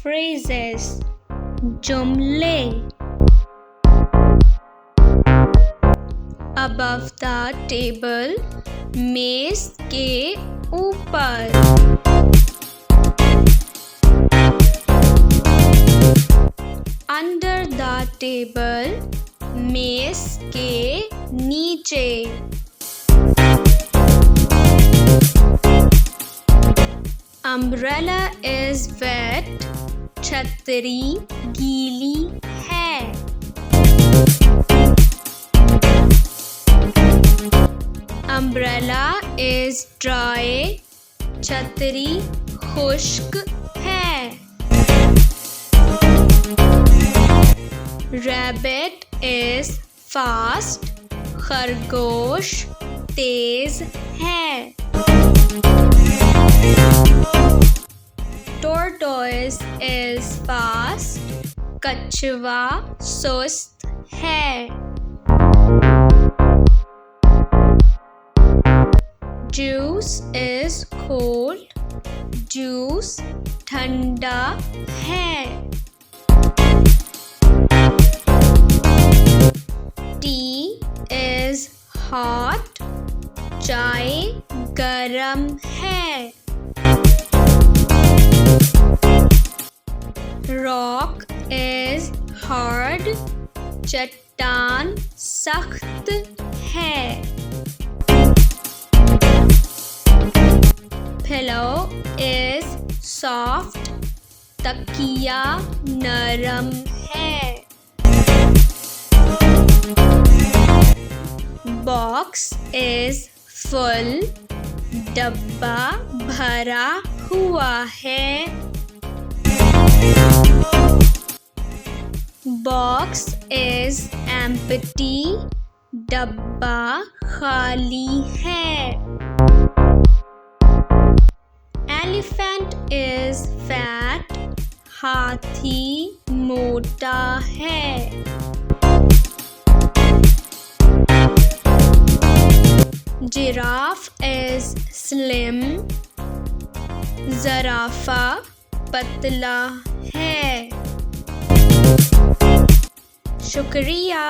phrases, जुमले. Above the table, मेज के ऊपर. Under the table, मेज के नीचे. Umbrella is wet, छतरी गीली है. Umbrella is dry, छतरी खुश्क है. Rabbit is fast, खरगोश तेज है. Tortoise is fast, कछुआ सुस्त है. Juice is cold, जूस ठंडा है. Tea is hot, चाय गरम है. Rock is hard, चट्टान सख्त है. Pillow is soft, तकिया नरम है. Box is full, डब्बा भरा हुआ है. Box is empty, डब्बा खाली है. Elephant is fat, हाथी मोटा है. Giraffe is slim, ज़राफ़ा पतला है. शुक्रिया.